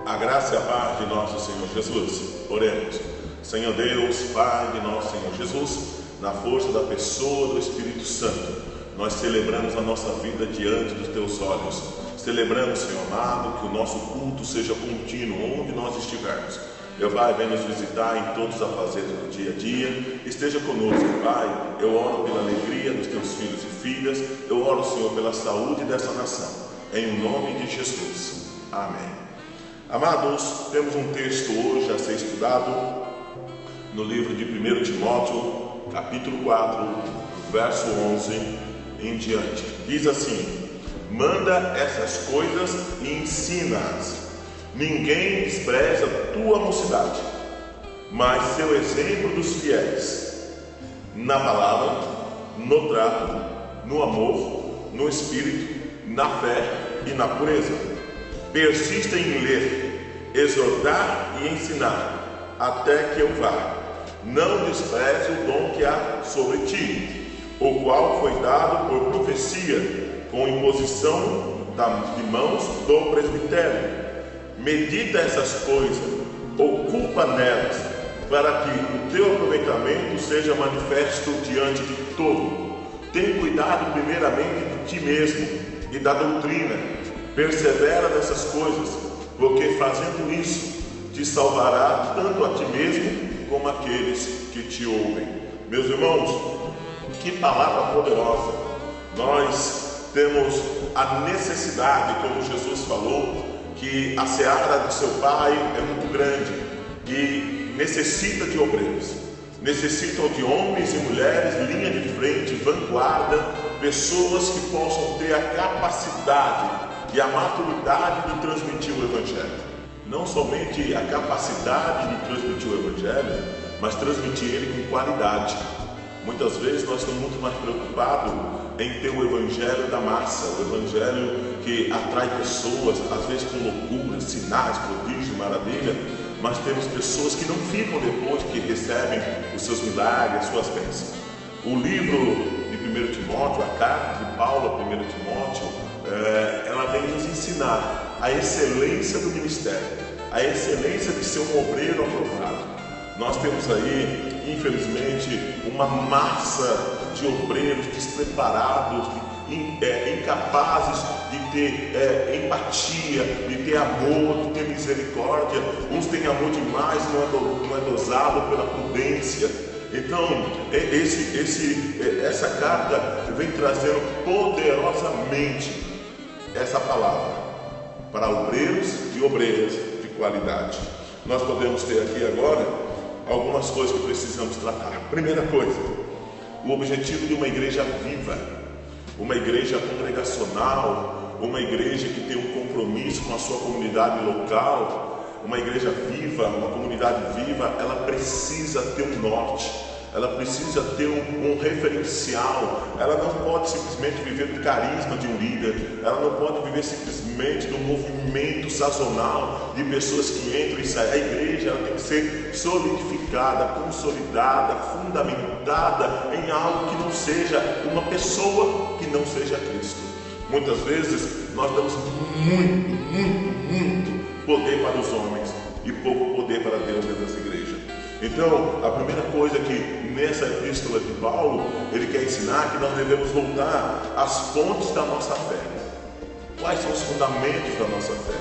A graça e a paz de nosso Senhor Jesus. Oremos. Senhor Deus, Pai de nosso Senhor Jesus, na força da pessoa do Espírito Santo, nós celebramos a nossa vida diante dos Teus olhos. Celebramos, Senhor amado, que o nosso culto seja contínuo onde nós estivermos. Meu Pai, vem nos visitar em todos os afazeres do dia a dia. Esteja conosco, Pai. Eu oro pela alegria dos Teus filhos e filhas. Eu oro, Senhor, pela saúde dessa nação. Em nome de Jesus. Amém. Amados, temos um texto hoje a ser estudado no livro de 1 Timóteo, capítulo 4, verso 11 em diante. Diz assim: manda essas coisas e ensina-as. Ninguém despreza a tua mocidade, mas seu exemplo dos fiéis, na palavra, no trato, no amor, no espírito, na fé e na pureza. Persista em ler, exortar e ensinar, até que eu vá. Não despreze o dom que há sobre ti, o qual foi dado por profecia, com imposição de mãos do presbitério. Medita essas coisas, ocupa nelas, para que o teu aproveitamento seja manifesto diante de todo. Tem cuidado primeiramente de ti mesmo e da doutrina. Persevera nessas coisas, porque fazendo isso te salvará tanto a ti mesmo como aqueles que te ouvem. Meus irmãos, que palavra poderosa! Nós temos a necessidade, como Jesus falou, que a seara do seu Pai é muito grande e necessita de obreiros, necessitam de homens e mulheres, linha de frente, vanguarda, pessoas que possam ter a capacidade e a maturidade de transmitir o Evangelho. Não somente a capacidade de transmitir o Evangelho, mas transmitir ele com qualidade. Muitas vezes nós estamos muito mais preocupados em ter o Evangelho da massa, o Evangelho que atrai pessoas, às vezes com loucuras, sinais, prodígios, maravilha, mas temos pessoas que não ficam depois que recebem os seus milagres, as suas bênçãos. O livro de 1 Timóteo, a carta de Paulo a 1 Timóteo, ela vem nos ensinar a excelência do ministério, a excelência de ser um obreiro aprovado. Nós temos aí, infelizmente, uma massa de obreiros despreparados, incapazes de ter empatia, de ter amor, de ter misericórdia. Uns têm amor demais, não é dosado pela prudência. Então, essa carta vem trazendo poderosamente essa palavra para obreiros e obreiras de qualidade. Nós podemos ter aqui agora algumas coisas que precisamos tratar. Primeira coisa, o objetivo de uma igreja viva, uma igreja congregacional, uma igreja que tem um compromisso com a sua comunidade local, uma igreja viva, uma comunidade viva, ela precisa ter um norte. Ela precisa ter um referencial. Ela não pode simplesmente viver do carisma de um líder. Ela não pode viver simplesmente do movimento sazonal de pessoas que entram e saem. A igreja ela tem que ser solidificada, consolidada, fundamentada em algo que não seja uma pessoa, que não seja Cristo. Muitas vezes nós damos muito poder para os homens e pouco poder para Deus dentro dessa igreja. Então, a primeira coisa que nessa epístola de Paulo, ele quer ensinar é que nós devemos voltar às fontes da nossa fé. Quais são os fundamentos da nossa fé?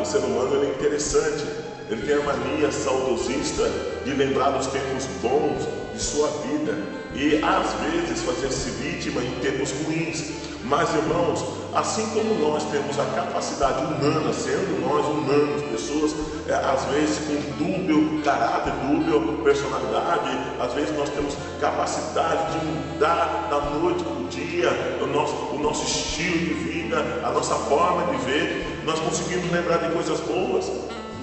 O ser humano ele é interessante, ele tem a mania saudosista de lembrar dos tempos bons de sua vida e às vezes fazer-se vítima em tempos ruins. Mas irmãos, assim como nós temos a capacidade humana, sendo nós humanos, pessoas às vezes com dúbio caráter, dúbia personalidade, às vezes nós temos capacidade de mudar da noite para o dia o nosso estilo de vida, a nossa forma de ver. Nós conseguimos lembrar de coisas boas.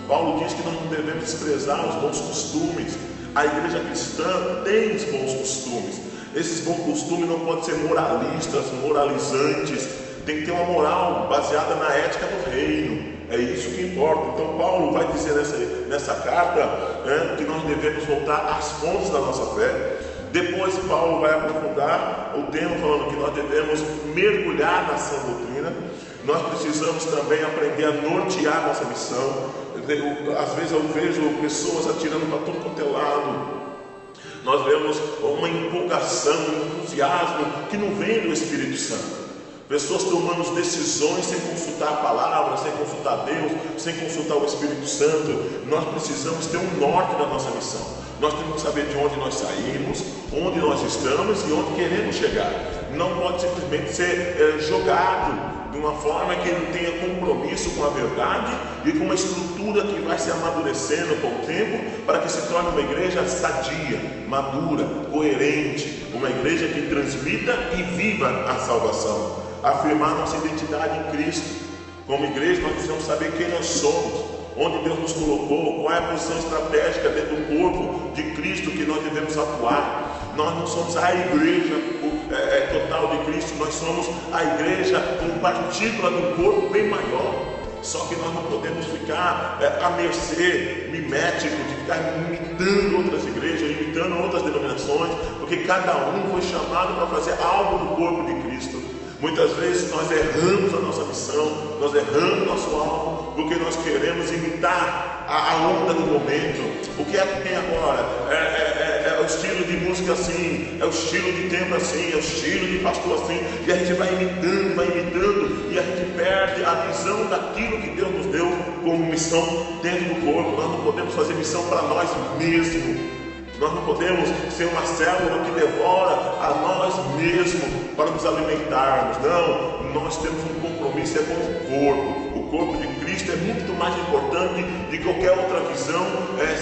Paulo diz que nós não devemos desprezar os bons costumes. A igreja cristã tem os bons costumes. Esses bons costumes não podem ser moralistas, moralizantes. Tem que ter uma moral baseada na ética do reino. É isso que importa. Então Paulo vai dizer nessa carta que nós devemos voltar às fontes da nossa fé. Depois Paulo vai aprofundar o tema falando que nós devemos mergulhar na sã doutrina. Nós precisamos também aprender a nortear nossa missão. Às vezes eu vejo pessoas atirando para tudo quanto é lado. Nós vemos uma empolgação, um entusiasmo que não vem do Espírito Santo. Pessoas tomando decisões sem consultar a palavra, sem consultar Deus, sem consultar o Espírito Santo. Nós precisamos ter um norte da nossa missão. Nós temos que saber de onde nós saímos, onde nós estamos e onde queremos chegar. Não pode simplesmente ser jogado de uma forma que ele tenha compromisso com a verdade e com uma estrutura que vai se amadurecendo com o tempo, para que se torne uma igreja sadia, madura, coerente, uma igreja que transmita e viva a salvação. Afirmar nossa identidade em Cristo. Como igreja, nós precisamos saber quem nós somos, onde Deus nos colocou, qual é a posição estratégica dentro do corpo de Cristo que nós devemos atuar. Nós não somos a igreja total de Cristo, nós somos a igreja com partícula de um corpo bem maior. Só que nós não podemos ficar à mercê, mimético, de ficar imitando outras igrejas, imitando outras denominações, porque cada um foi chamado para fazer algo no corpo de Cristo. Muitas vezes nós erramos a nossa missão, nós erramos nosso alvo, porque nós queremos imitar a onda do momento. O que é que tem agora? É o estilo de música assim, é o estilo de tempo assim, é o estilo de pastor assim, e a gente vai imitando, e a gente perde a visão daquilo que Deus nos deu como missão dentro do corpo. Nós não podemos fazer missão para nós mesmos. Nós não podemos ser uma célula que devora a nós mesmos para nos alimentarmos. Não, nós temos um compromisso com o corpo. O corpo de Cristo é muito mais importante de qualquer outra visão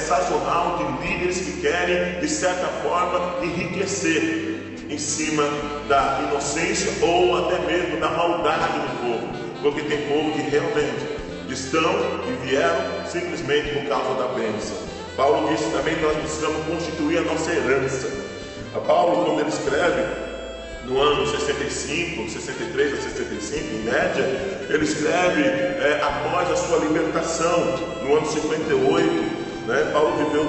sazonal de líderes que querem, de certa forma, enriquecer em cima da inocência ou até mesmo da maldade do povo. Porque tem povo que realmente estão e vieram simplesmente por causa da bênção. Paulo disse também que nós precisamos constituir a nossa herança. Paulo, quando ele escreve no ano 65, 63 a 65, em média, ele escreve após a sua libertação, no ano 58. Paulo viveu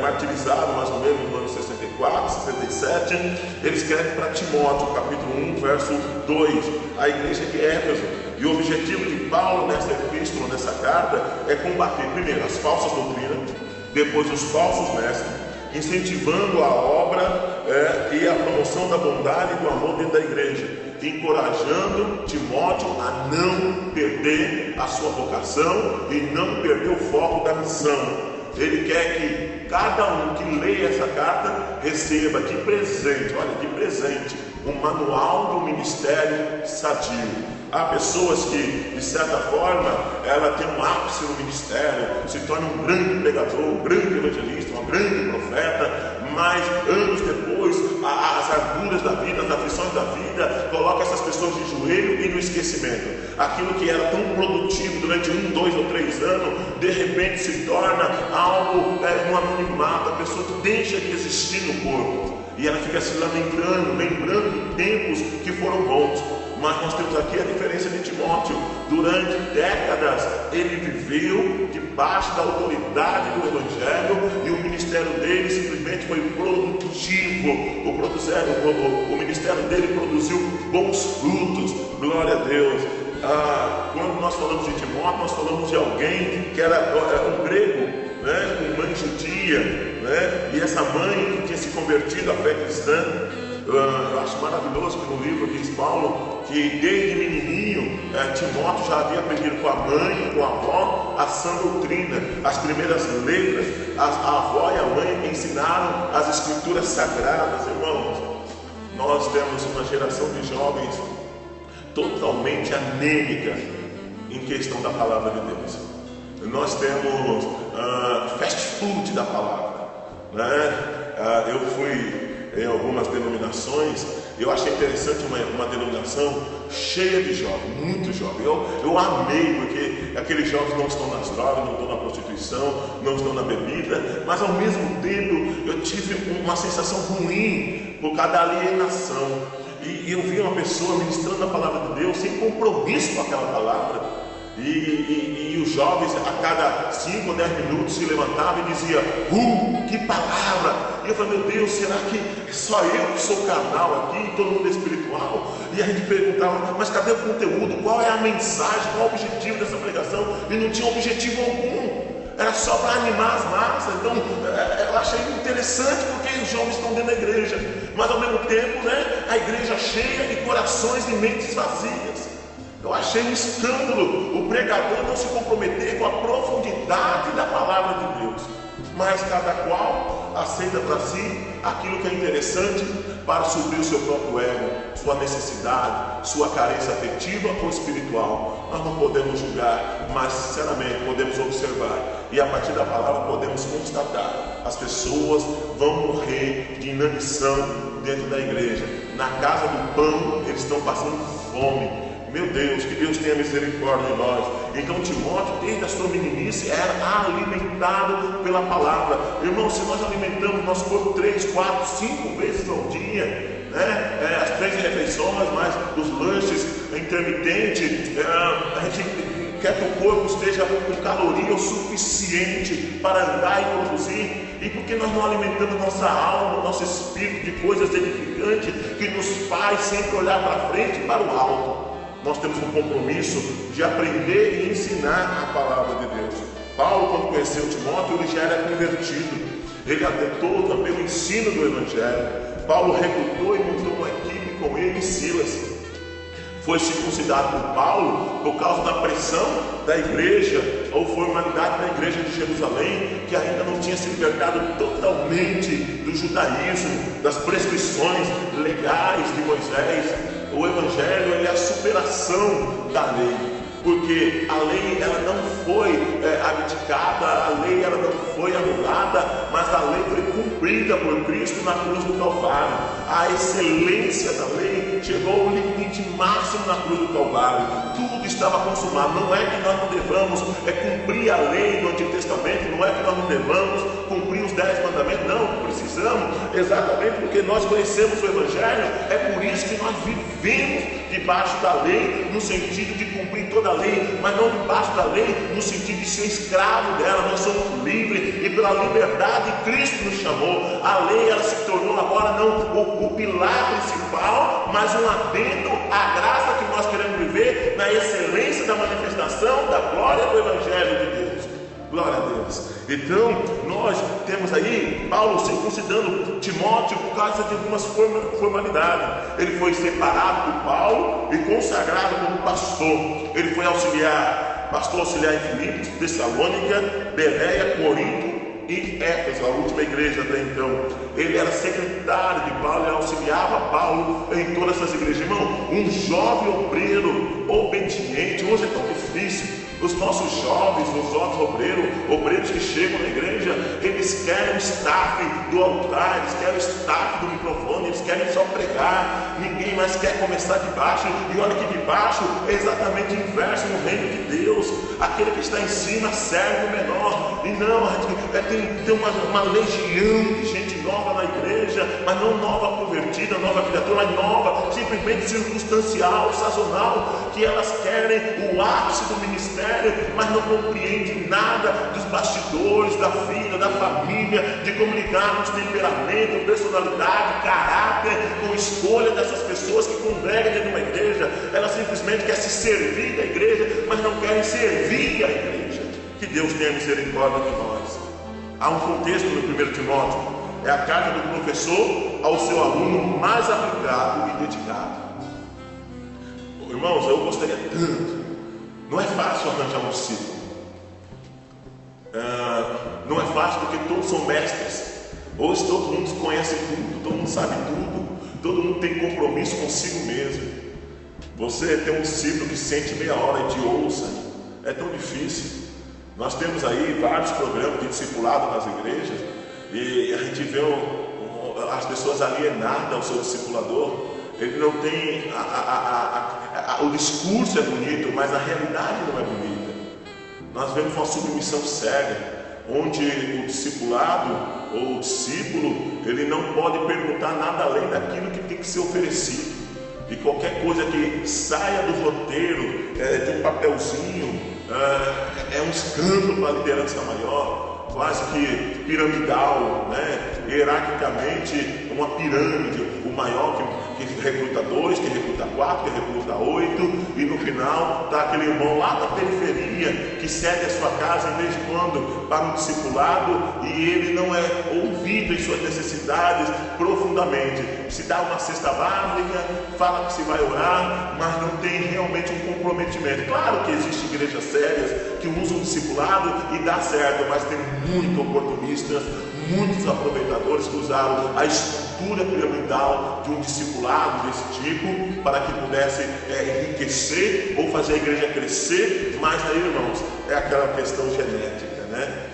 martirizado mais ou menos no ano 64, 67. Ele escreve para Timóteo, capítulo 1, verso 2, a igreja de Éfeso. E o objetivo de Paulo nessa epístola, nessa carta, é combater primeiro as falsas doutrinas, depois os falsos mestres, incentivando a obra e a promoção da bondade e do amor dentro da igreja, encorajando Timóteo a não perder a sua vocação e não perder o foco da missão. Ele quer que cada um que leia essa carta receba de presente, um manual do ministério sadio. Há pessoas que, de certa forma, ela tem um ápice no ministério, se torna um grande pregador, um grande evangelista, um grande profeta, mas anos depois, as arduras da vida, as aflições da vida, coloca essas pessoas de joelho e no esquecimento. Aquilo que era tão produtivo durante 1, 2 ou 3 anos, de repente se torna algo no anonimato. A pessoa deixa de existir no corpo e ela fica se lamentando, lembrando tempos que foram bons. Mas nós temos aqui a diferença de Timóteo. Durante décadas ele viveu debaixo da autoridade do Evangelho e o ministério dele simplesmente foi produtivo. O ministério dele produziu bons frutos. Glória a Deus. Quando nós falamos de Timóteo, nós falamos de alguém que era um grego, com mãe judia, e essa mãe que tinha se convertido à fé cristã. Eu acho maravilhoso que no livro diz Paulo que desde menininho Timóteo já havia aprendido com a mãe, com a avó, a sã doutrina, as primeiras letras. A avó e a mãe ensinaram as escrituras sagradas. Irmãos, nós temos uma geração de jovens totalmente anêmica em questão da palavra de Deus. Nós temos fast food da palavra, eu fui em algumas denominações, eu achei interessante uma denominação cheia de jovens, muito jovens. Eu amei, porque aqueles jovens não estão nas drogas, não estão na prostituição, não estão na bebida, mas ao mesmo tempo eu tive uma sensação ruim por causa da alienação. E eu vi uma pessoa ministrando a palavra de Deus sem compromisso com aquela palavra. E os jovens a cada 5 ou 10 minutos se levantavam e diziam: que palavra! E eu falei: meu Deus, será que é só eu que sou carnal aqui e todo mundo é espiritual? E a gente perguntava: mas cadê o conteúdo? Qual é a mensagem? Qual é o objetivo dessa pregação? E não tinha objetivo algum, era só para animar as massas. Então eu achei interessante, porque os jovens estão dentro da igreja, mas ao mesmo tempo, né, a igreja cheia de corações e mentes vazias. Eu achei um escândalo o pregador não se comprometer com a profundidade da palavra de Deus, mas cada qual aceita para si aquilo que é interessante para suprir o seu próprio ego, sua necessidade, sua carência afetiva ou espiritual. Nós não podemos julgar, mas sinceramente podemos observar, e a partir da palavra podemos constatar: as pessoas vão morrer de inanição dentro da igreja. Na casa do pão eles estão passando fome. Meu Deus, que Deus tenha misericórdia de nós. Então Timóteo, desde a sua meninice, era alimentado pela palavra. Irmão, se nós alimentamos nosso corpo 3, 4, 5 vezes ao dia, né? As 3 refeições, mais os lanches intermitentes, a gente quer que o corpo esteja com caloria o suficiente para andar e produzir. E por que nós não alimentamos nossa alma, nosso espírito de coisas edificantes, que nos faz sempre olhar para frente e para o alto? Nós temos um compromisso de aprender e ensinar a palavra de Deus. Paulo, quando conheceu Timóteo, ele já era convertido. Ele atentou também o ensino do Evangelho. Paulo recrutou e montou uma equipe com ele e Silas. Foi circuncidado por Paulo por causa da pressão da igreja ou formalidade da igreja de Jerusalém, que ainda não tinha se libertado totalmente do judaísmo, das prescrições legais de Moisés. O Evangelho, ele é a superação da lei, porque a lei ela não foi abdicada, a lei ela não foi anulada, mas a lei foi cumprida por Cristo na cruz do Calvário. A excelência da lei chegou ao limite máximo na cruz do Calvário. Tudo estava consumado. Não é que nós não devamos cumprir a lei do Antigo Testamento, não é que nós não devamos cumprir os 10 mandamentos, não, precisamos, exatamente porque nós conhecemos o Evangelho. É por isso que nós vivemos debaixo da lei, no sentido de cumprir toda a lei, mas não debaixo da lei no sentido de ser escravo dela. Nós somos livres, e pela liberdade Cristo nos chamou. A lei ela se tornou agora não o pilar principal, mas um adendo à graça que nós queremos viver na excelência da manifestação da glória do Evangelho de Deus. Glória a Deus. Então nós temos aí Paulo circuncidando Timóteo por causa de algumas formalidades. Ele foi separado por Paulo e consagrado como pastor. Ele foi pastor auxiliar em Filipos, Tessalônica, Bereia, Corinto e Éfeso, a última igreja até então. Ele era secretário de Paulo, ele auxiliava Paulo em todas essas igrejas. Irmão, um jovem obreiro obediente. Hoje é tão difícil. Os nossos jovens, obreiros que chegam na igreja, eles querem o staff do altar, eles querem o staff do microfone, eles querem só pregar. Ninguém mais quer começar de baixo. E olha que de baixo é exatamente o inverso no reino de Deus. Aquele que está em cima serve o menor. E não, tem uma legião de gente nova na igreja, mas não nova convertida, nova criatura, mas nova, simplesmente circunstancial, sazonal, que elas querem o ápice do ministério, mas não compreendem nada dos bastidores, da vida, da família, de como lidar com os temperamentos, personalidade, caráter, com escolha dessas pessoas que congregam dentro de uma igreja. Elas simplesmente querem se servir da igreja, mas não querem servir a igreja. Que Deus tenha misericórdia de nós. Há um contexto no 1 Timóteo, é a carta do professor ao seu aluno mais aplicado e dedicado. Irmãos, eu gostaria tanto. Não é fácil arranjar um discípulo. Não é fácil porque todos são mestres. Hoje todo mundo conhece tudo, todo mundo sabe tudo, todo mundo tem compromisso consigo mesmo. Você tem um discípulo que sente meia hora e te ouça. É tão difícil. Nós temos aí vários programas de discipulado nas igrejas e a gente vê as pessoas alienadas ao seu discipulador. Ele não tem o discurso é bonito, mas a realidade não é bonita. Nós vemos uma submissão cega, onde o discipulado ou o discípulo, ele não pode perguntar nada além daquilo que tem que ser oferecido. E qualquer coisa que saia do roteiro de papelzinho, é um escândalo para a liderança maior, quase que piramidal, né? Hierarquicamente uma pirâmide, o maior que recruta 2, que recruta 4, que recruta 8, e no final está aquele irmão lá da periferia que cede a sua casa em vez de quando para um discipulado, e ele não é ouvido em suas necessidades profundamente. Se dá uma cesta básica, fala que se vai orar, mas não tem realmente um comprometimento. Claro que existem igrejas sérias que usam o discipulado e dá certo, mas tem muitos oportunistas, muitos aproveitadores que usaram a estrutura piramidal de um discipulado desse tipo para que pudesse enriquecer ou fazer a igreja crescer. Mas aí, irmãos, é aquela questão genética, né?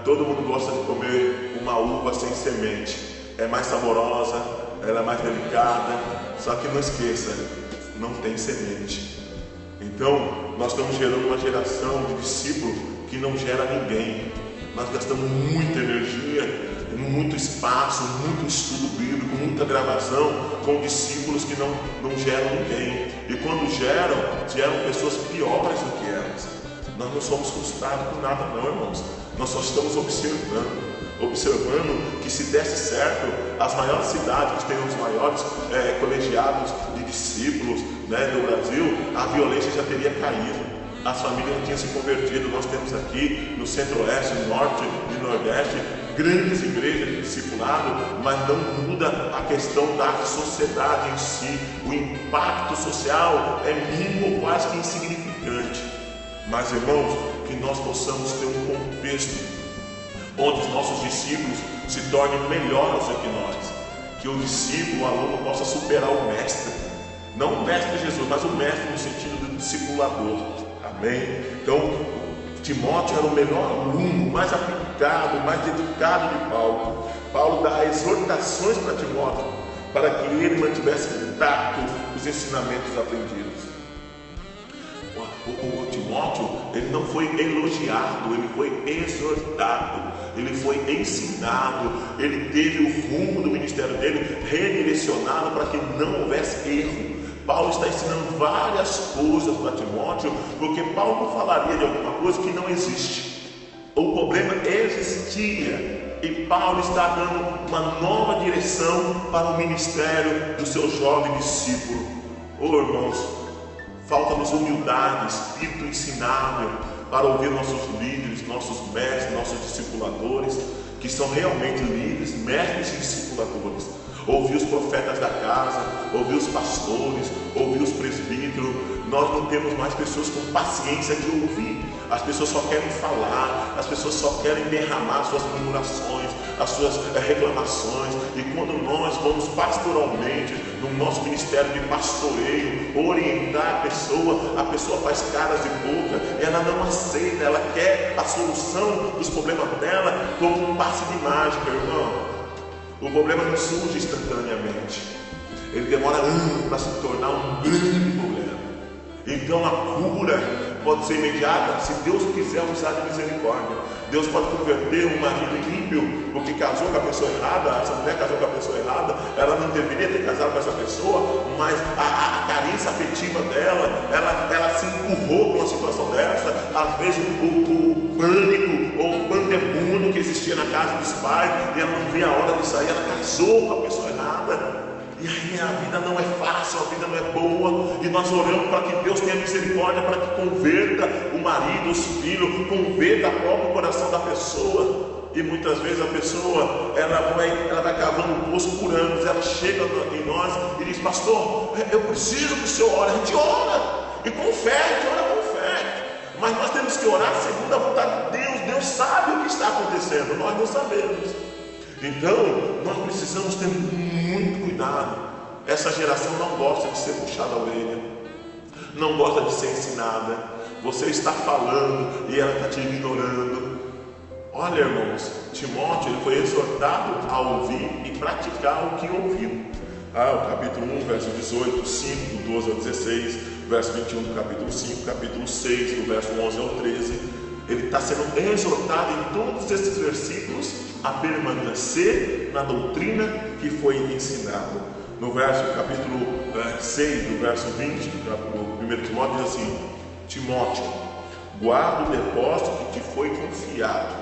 Todo mundo gosta de comer uma uva sem semente, é mais saborosa, ela é mais delicada, só que não esqueça, não tem semente. Então nós estamos gerando uma geração de discípulos que não gera ninguém. Nós gastamos muita energia, muito espaço, muito estudo bíblico, muita gravação com discípulos que não geram ninguém. E quando geram pessoas piores do que elas. Nós não somos frustrados por nada não, irmãos. Nós só estamos observando que se desse certo, as maiores cidades que tenham os maiores colegiados de discípulos, né, do Brasil, a violência já teria caído. As famílias não tinham se convertido. Nós temos aqui no centro-oeste, no norte e nordeste grandes igrejas de discipulado, mas não muda a questão da sociedade em si. O impacto social é mínimo ou quase que insignificante. Mas, irmãos, que nós possamos ter um contexto onde os nossos discípulos se tornem melhores do que nós, que o discípulo, o aluno, possa superar o mestre, não o mestre Jesus, mas o mestre no sentido do discipulador. Amém? Então, Timóteo era o melhor aluno, mais aplicado, mais dedicado de Paulo. Paulo dá exortações para Timóteo, para que ele mantivesse intacto os ensinamentos aprendidos. O Timóteo, ele não foi elogiado, ele foi exortado, ele foi ensinado, ele teve o rumo do ministério dele redirecionado para que não houvesse erro. Paulo está ensinando várias coisas para Timóteo, porque Paulo não falaria de alguma coisa que não existe. O problema existia, e Paulo está dando uma nova direção para o ministério do seu jovem discípulo. Irmãos, falta-nos humildade, espírito ensinável para ouvir nossos líderes, nossos mestres, nossos discipuladores, que são realmente líderes, mestres e discipuladores. Ouvir os profetas da casa, ouvir os pastores, ouvir os presbíteros. Nós não temos mais pessoas com paciência de ouvir. As pessoas só querem falar, as pessoas só querem derramar suas murmurações, as suas reclamações. E quando nós vamos pastoralmente, no nosso ministério de pastoreio, orientar a pessoa faz caras de boca, ela não aceita, ela quer a solução dos problemas dela como um passe de mágica, irmão. O problema não surge instantaneamente, ele demora anos para se tornar um grande problema. Então a cura pode ser imediata se Deus quiser usar de misericórdia. Deus pode converter um marido ímpio porque casou com a pessoa errada. Essa mulher casou com a pessoa errada, ela não deveria ter casado com essa pessoa, mas a carência afetiva dela, ela se empurrou com uma situação dessa. Às vezes o pânico ou o pandemundo que existia na casa dos pais, e ela não via a hora de sair, ela casou com a pessoa errada. E aí a vida não é fácil, a vida não é boa, e nós oramos para que Deus tenha misericórdia, para que converta o marido, os filhos, converta o próprio coração da pessoa. E muitas vezes a pessoa, ela vai cavando um poço por anos. Ela chega em nós e diz: pastor, eu preciso que o senhor ore. A gente ora, e com fé, a gente ora com fé. Mas nós temos que orar segundo a vontade de Deus. Deus sabe o que está acontecendo, nós não sabemos. Então, nós precisamos ter muito cuidado. Essa geração não gosta de ser puxada a orelha, não gosta de ser ensinada. Você está falando e ela está te ignorando. Olha, irmãos, Timóteo, ele foi exortado a ouvir e praticar o que ouviu. O capítulo 1, verso 18, 5, do 12 ao 16, verso 21 do capítulo 5, capítulo 6, do verso 11 ao 13. Ele está sendo exortado em todos esses versículos a permanecer na doutrina que foi ensinada. No capítulo 6, do verso 20, do 1 Timóteo diz assim: Timóteo, guarda o depósito que te foi confiado,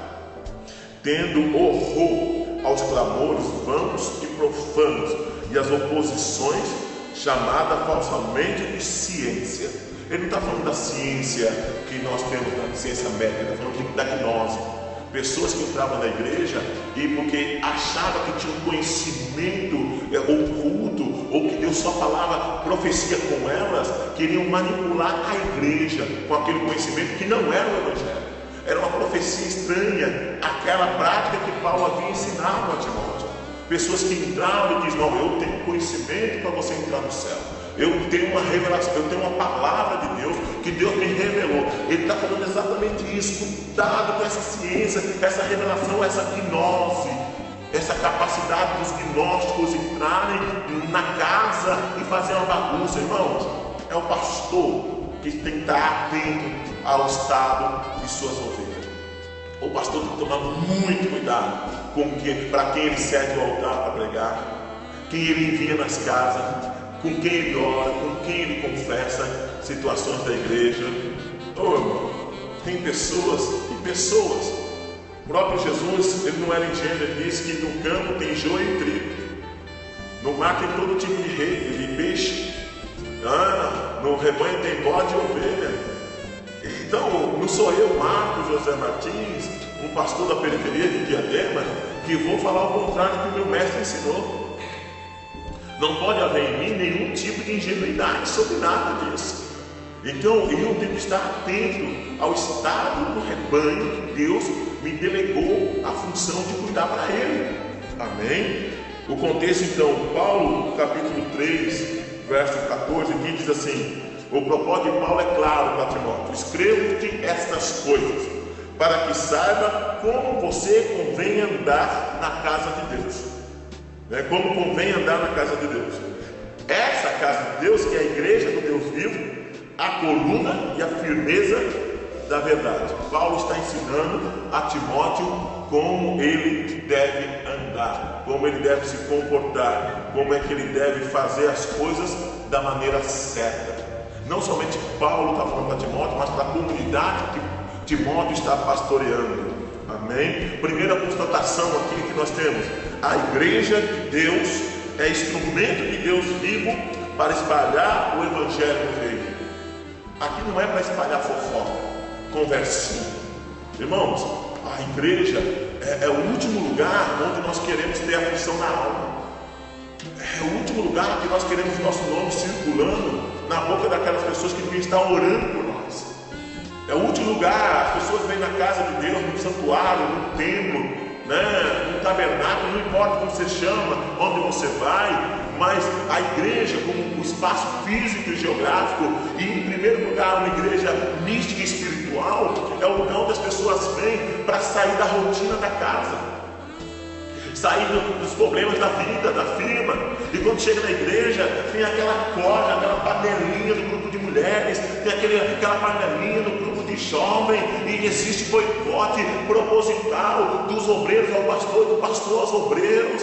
tendo horror aos clamores vãos e profanos e às oposições, chamada falsamente de ciência. Ele não está falando da ciência que nós temos na ciência médica, ele está falando de diagnóstico. Pessoas que entravam na igreja e porque achavam que tinham conhecimento oculto, ou que Deus só falava profecia com elas, queriam manipular a igreja com aquele conhecimento que não era o evangelho. Era uma profecia estranha, aquela prática que Paulo havia ensinado a Timóteo. Pessoas que entravam e diziam: não, eu tenho conhecimento para você entrar no céu. Eu tenho uma revelação, eu tenho uma palavra de Deus que Deus me revelou. Ele está falando exatamente isso. Cuidado com essa ciência, essa revelação, essa gnose, essa capacidade dos gnósticos entrarem na casa e fazer uma bagunça. Irmãos, é o pastor que tem que estar atento ao estado de suas ovelhas. O pastor tem que tomar muito cuidado para quem ele cede o altar para pregar, quem ele envia nas casas, com quem ele ora, com quem ele confessa situações da igreja. Oh, irmão, tem pessoas e pessoas. O próprio Jesus, ele não era ingênuo, ele disse que no campo tem joio e trigo, no mar tem todo tipo de rei, de peixe, no rebanho tem bode e ovelha. Então, não sou eu, Marcos José Martins, um pastor da periferia de Diadema, que vou falar o contrário do que o meu mestre ensinou. Não pode haver em mim nenhum tipo de ingenuidade sobre nada disso. Então eu tenho que estar atento ao estado do rebanho que Deus me delegou a função de cuidar para ele. Amém? O contexto então, Paulo, capítulo 3, verso 14, aqui diz assim: o propósito de Paulo é claro para Timóteo: escrevo-te estas coisas, para que saiba como você convém andar na casa de Deus. Como convém andar na casa de Deus. Essa casa de Deus, que é a igreja do Deus vivo, a coluna e a firmeza da verdade. Paulo está ensinando a Timóteo como ele deve andar, como ele deve se comportar, como é que ele deve fazer as coisas da maneira certa. Não somente Paulo está falando para Timóteo, mas para a comunidade que Timóteo está pastoreando. Amém? Primeira constatação aqui que nós temos: a igreja de Deus é instrumento de Deus vivo para espalhar o evangelho do reino. Aqui não é para espalhar fofoca, conversinha. Irmãos, a igreja é o último lugar onde nós queremos ter a função na alma. É o último lugar que nós queremos nosso nome circulando na boca daquelas pessoas que deviam estar orando por nós. É o último lugar. As pessoas vêm na casa de Deus, no santuário, no templo, no tabernáculo, não importa como você chama, onde você vai, mas a igreja, como um espaço físico e geográfico, e em primeiro lugar uma igreja mística e espiritual, é o lugar onde as pessoas vêm para sair da rotina da casa, sair dos problemas da vida, da firma. E quando chega na igreja, tem aquela corda, aquela panelinha do grupo de mulheres, tem aquela panelinha do grupo de jovem, e existe boicote proposital dos obreiros ao pastor e do pastor aos obreiros.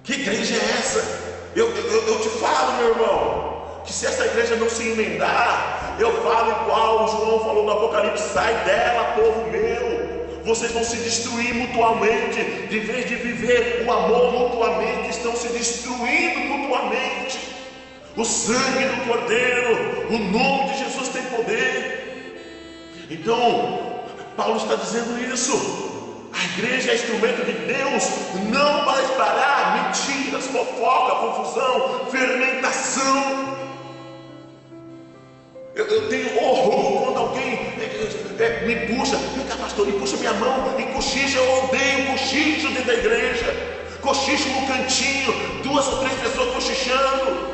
Que igreja é essa? Eu te falo, meu irmão, que se essa igreja não se emendar, eu falo igual o João falou no Apocalipse: sai dela, povo meu. Vocês vão se destruir mutuamente. De vez de viver o amor mutuamente, estão se destruindo mutuamente. O sangue do Cordeiro, o nome de Jesus tem poder. Então, Paulo está dizendo isso. A igreja é instrumento de Deus, não para espalhar mentiras, fofoca, confusão, fermentação. Eu tenho horror quando alguém me puxa: vem cá, pastor, e puxa minha mão e cochicha. Eu odeio cochicho dentro da igreja, cochicho no cantinho, 2 ou 3 pessoas cochichando.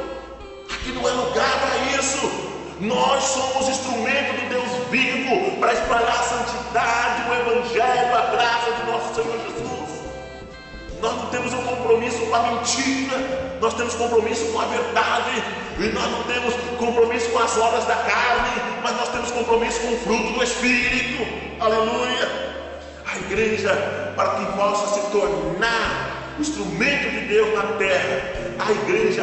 Aqui não é lugar para isso. Nós somos instrumento do Deus vivo para espalhar a santidade, o evangelho, a graça de nosso Senhor Jesus. Nós não temos um compromisso com a mentira, nós temos compromisso com a verdade. E nós não temos compromisso com as obras da carne, mas nós temos compromisso com o fruto do Espírito. Aleluia! A igreja, para que possa se tornar o instrumento de Deus na terra, A igreja,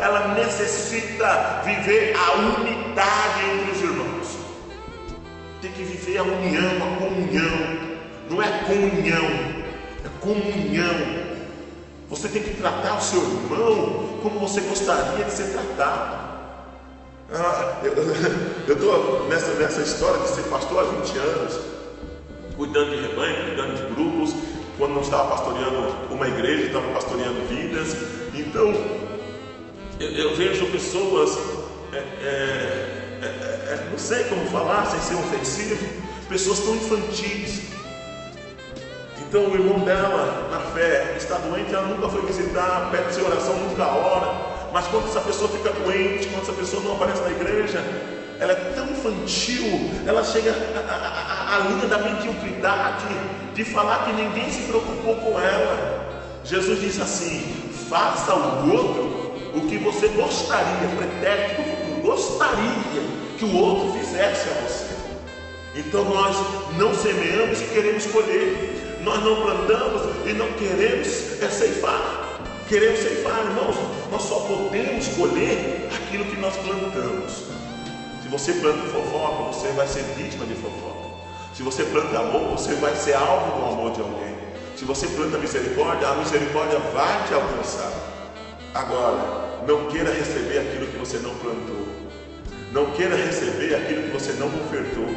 ela necessita viver a unidade entre os irmãos. Tem que viver a união, a comunhão. Não é comunhão, é comunhão. Você tem que tratar o seu irmão como você gostaria de ser tratado. Eu estou nessa história de ser pastor há 20 anos, cuidando de rebanho, cuidando de grupos. Quando não estava pastoreando uma igreja, estava pastoreando vidas. Então, eu vejo pessoas, não sei como falar sem ser ofensivo, pessoas tão infantis. Então o irmão dela, na fé, está doente, ela nunca foi visitar, pede sua oração, nunca ora. Mas quando essa pessoa fica doente, quando essa pessoa não aparece na igreja, ela é tão infantil, ela chega à linha da mediocridade, de falar que ninguém se preocupou com ela. Jesus diz assim: faça ao outro o que você gostaria, pretérito do futuro, gostaria que o outro fizesse a você. Então nós não semeamos e queremos colher. Nós não plantamos e não queremos ceifar. Queremos ceifar, irmãos. Nós só podemos colher aquilo que nós plantamos. Se você planta fofoca, você vai ser vítima de fofoca. Se você planta amor, você vai ser alvo do amor de alguém. Se você planta misericórdia, a misericórdia vai te alcançar. Agora, não queira receber aquilo que você não plantou. Não queira receber aquilo que você não ofertou.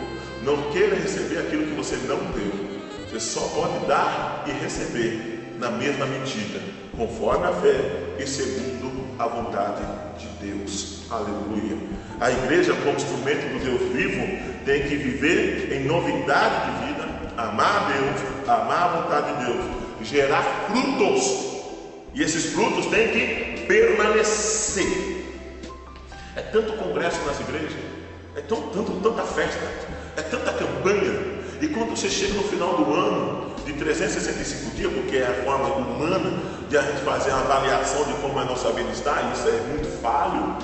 Não queira receber aquilo que você não deu. Você só pode dar e receber na mesma medida, conforme a fé e segundo a vontade de Deus. Aleluia. A igreja, como instrumento do Deus vivo, tem que viver em novidade de vida, amar a Deus, amar a vontade de Deus, gerar frutos. E esses frutos têm que permanecer. É tanto congresso nas igrejas, é tanta festa, é tanta campanha. E quando você chega no final do ano, de 365 dias, porque é a forma humana de a gente fazer uma avaliação de como a nossa vida está, e isso é muito falho,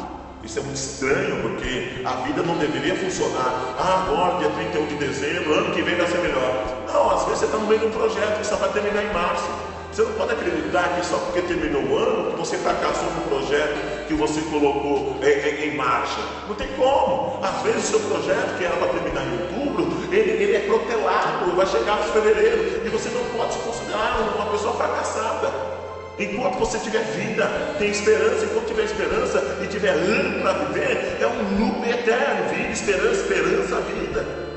isso é muito estranho, porque a vida não deveria funcionar. Agora, dia 31 de dezembro, ano que vem vai ser melhor. Não, às vezes você está no meio de um projeto que só vai terminar em março. Você não pode acreditar que só porque terminou o ano, que você fracassou no projeto que você colocou em marcha. Não tem como. Às vezes o seu projeto, que era para terminar em outubro, ele é protelado, vai chegar em fevereiro, e você não pode se considerar uma pessoa fracassada. Enquanto você tiver vida, tem esperança. Enquanto tiver esperança e tiver ano para viver, é um loop eterno. Vida, esperança, vida.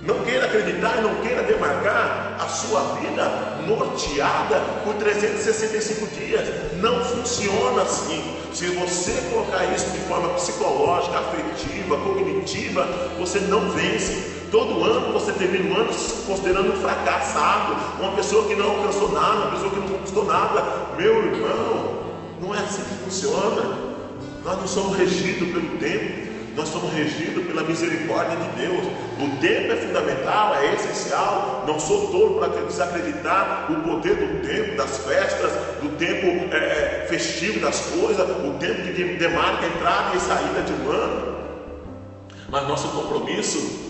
Não queira acreditar e não queira demarcar a sua vida norteada por 365 dias. Não funciona assim. Se você colocar isso de forma psicológica, afetiva, cognitiva, você não vence. Todo ano você termina o ano se considerando um fracassado, uma pessoa que não alcançou nada, uma pessoa que não conquistou nada. Meu irmão, não é assim que funciona. Nós não somos regidos pelo tempo. Nós somos regidos pela misericórdia de Deus. O tempo é fundamental, é essencial. Não sou tolo para desacreditar o poder do tempo, das festas, do tempo festivo das coisas, o tempo que demarca a entrada e saída de um ano. Mas nosso compromisso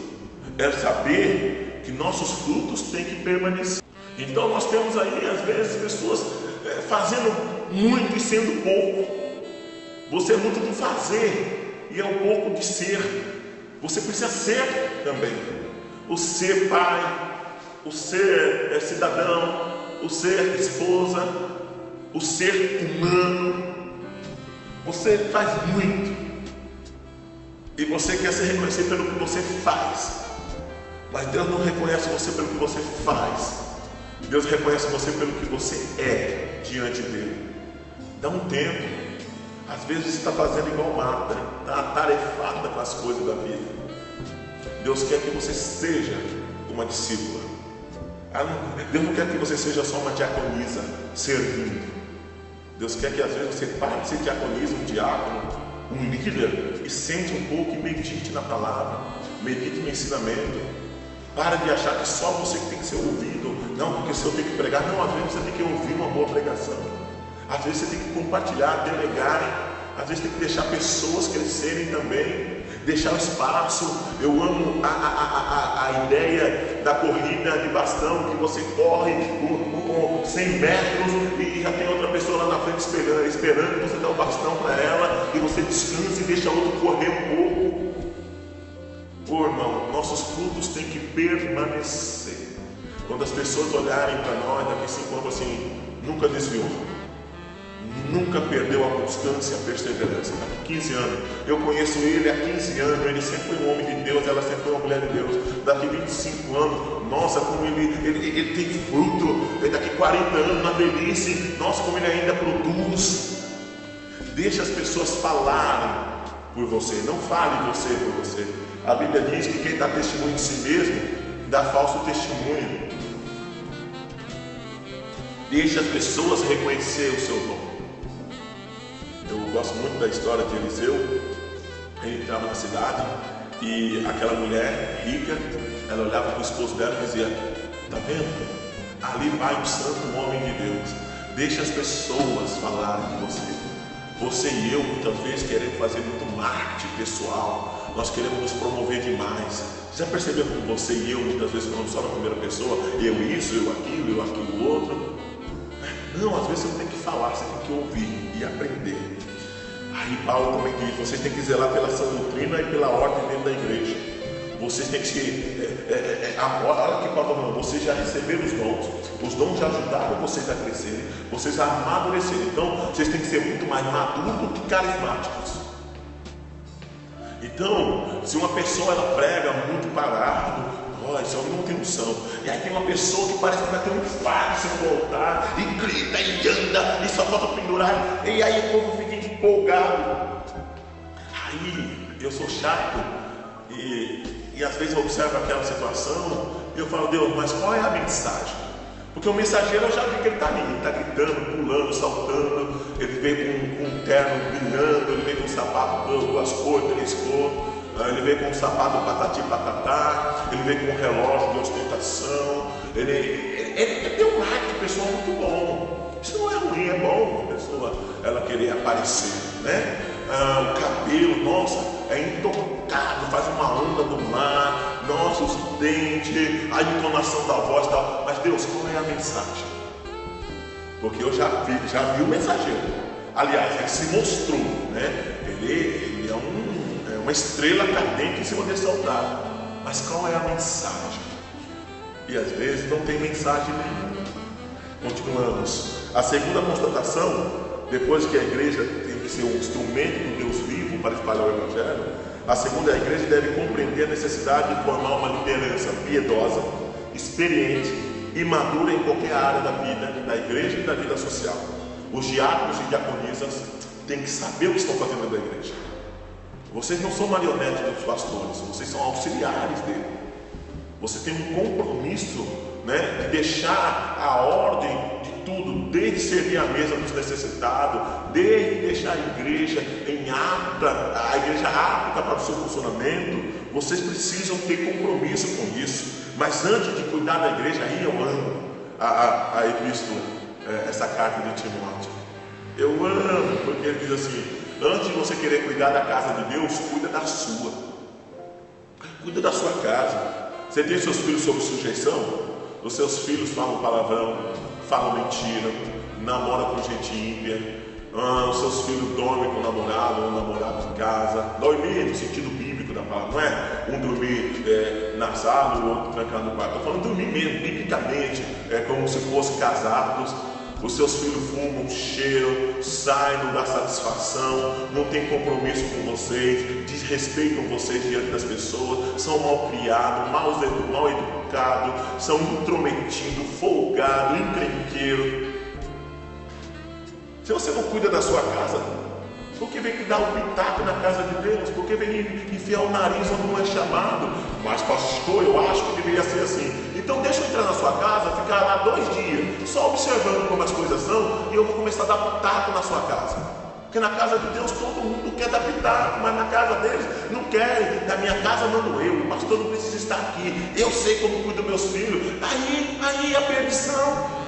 é saber que nossos frutos têm que permanecer. Então nós temos aí, às vezes, pessoas fazendo muito e sendo pouco. Você é muito do fazer e é um pouco de ser. Você precisa ser também. O ser pai, o ser cidadão, o ser esposa, o ser humano. Você faz muito e você quer ser reconhecido pelo que você faz. Mas Deus não reconhece você pelo que você faz. Deus reconhece você pelo que você é diante dele. Dá um tempo. Às vezes você está fazendo igual Marta, está atarefada com as coisas da vida. Deus quer que você seja uma discípula. Deus não quer que você seja só uma diaconisa servindo. Deus quer que às vezes você pare de ser diaconisa, um diácono, um líder, e sente um pouco e medite na palavra, medite no ensinamento. Para de achar que só você que tem que ser ouvido. Não, porque se eu tenho que pregar, não, às vezes você tem que ouvir uma boa pregação. Às vezes você tem que compartilhar, delegar. Às vezes tem que deixar pessoas crescerem também. deixar o espaço. Eu amo a ideia da corrida de bastão, que você corre 100 metros e já tem outra pessoa lá na frente esperando, você dá o bastão para ela e você descansa e deixa o outro correr um pouco. Pô, irmão, nossos frutos têm que permanecer. Quando as pessoas olharem para nós daqui 5 anos assim, nunca desviou, nunca perdeu a constância, a perseverança. Daqui 15 anos, eu conheço ele há 15 anos, ele sempre foi um homem de Deus, ela sempre foi uma mulher de Deus. Daqui 25 anos, nossa, como ele tem fruto. Daqui 40 anos, na velhice, nossa, como ele ainda produz. Deixa as pessoas falarem por você, não fale você por você. A Bíblia diz que quem dá testemunho de si mesmo, dá falso testemunho. Deixa as pessoas reconhecer o seu dom. Eu gosto muito da história de Eliseu. Ele entrava na cidade e aquela mulher rica, ela olhava para o esposo dela e dizia: está vendo? Ali vai um santo, um homem de Deus. Deixa as pessoas falarem de você. Você e eu muitas vezes queremos fazer muito marketing pessoal. Nós queremos nos promover demais. Já percebeu como você e eu muitas vezes falamos só na primeira pessoa? Eu isso, eu aquilo outro. Não, às vezes você não tem que falar, você tem que ouvir e aprender. Aí Paulo também diz: vocês têm que zelar pela sã doutrina e pela ordem dentro da igreja. Vocês têm que se... olha que Paulo está falando, vocês já receberam os dons já ajudaram vocês a crescerem, vocês a amadurecerem. Então, vocês têm que ser muito mais maduros do que carismáticos. Então, se uma pessoa ela prega muito parado, esse homem não tem unção. E aí tem uma pessoa que parece que vai ter um infarto se não voltar, e grita, e anda, e só falta pendurar, e aí o povo fica empolgado. Aí eu sou chato, e às vezes eu observo aquela situação, e eu falo: Deus, mas qual é a mensagem? Porque o mensageiro eu já vi que ele está ali, ele está gritando, pulando, saltando, ele veio com um terno brilhando, ele veio com um sapato 2 cores, 3 cores. Ele veio com um sapato patati patatá, ele veio com um relógio de ostentação, ele tem um marketing pessoal muito bom. Isso não é ruim, é bom a pessoa ela querer aparecer, né? O cabelo, nossa, é intocado, faz uma onda do mar, nossa, os dentes, a entonação da voz e tal. Mas Deus, qual é a mensagem? Porque eu já vi o mensageiro. Aliás, ele se mostrou, né? Ele é uma estrela cadente em cima desse altar. Mas qual é a mensagem? E às vezes não tem mensagem nenhuma. Continuamos. A segunda constatação, depois que a igreja tem que ser um instrumento do Deus vivo para espalhar o Evangelho, a segunda, a igreja deve compreender a necessidade de formar uma liderança piedosa, experiente e madura em qualquer área da vida da igreja e da vida social. Os diáconos e diaconisas têm que saber o que estão fazendo dentro da igreja. Vocês não são marionetes dos pastores, vocês são auxiliares dele. Você tem um compromisso, né, de deixar a ordem de tudo, desde servir a mesa dos necessitados, desde deixar a igreja apta para o seu funcionamento. Vocês precisam ter compromisso com isso. Mas antes de cuidar da igreja, aí eu amo a epístola, essa carta de Timóteo. Eu amo, porque ele diz assim: antes de você querer cuidar da casa de Deus, cuida da sua. Cuida da sua casa. Você tem seus filhos sob sujeição? Os seus filhos falam palavrão, falam mentira, namoram com gente ímpia. Os seus filhos dormem com o namorado ou namorado em casa. Dormir no sentido bíblico da palavra, não é um dormir na sala e o outro trancado no quarto. Estou falando dormir mesmo, biblicamente, como se fossem casados. Os seus filhos fumam, cheiram, saem, não dá satisfação, não tem compromisso com vocês, desrespeitam vocês diante das pessoas, são mal criados, mal educados, são intrometidos, folgados, encrenqueiros. Se você não cuida da sua casa, por que vem que dar um pitaco na casa de Deus? Por que vem enfiar o nariz onde não é chamado? Mas pastor, eu acho que deveria ser assim. Então deixa eu entrar na sua casa, ficar lá 2 dias, só observando como as coisas são, e eu vou começar a dar pitaco na sua casa. Porque na casa de Deus todo mundo quer dar pitaco, mas na casa deles não querem. Na minha casa mando eu, o pastor não precisa estar aqui, eu sei como cuido dos meus filhos. Aí a perdição.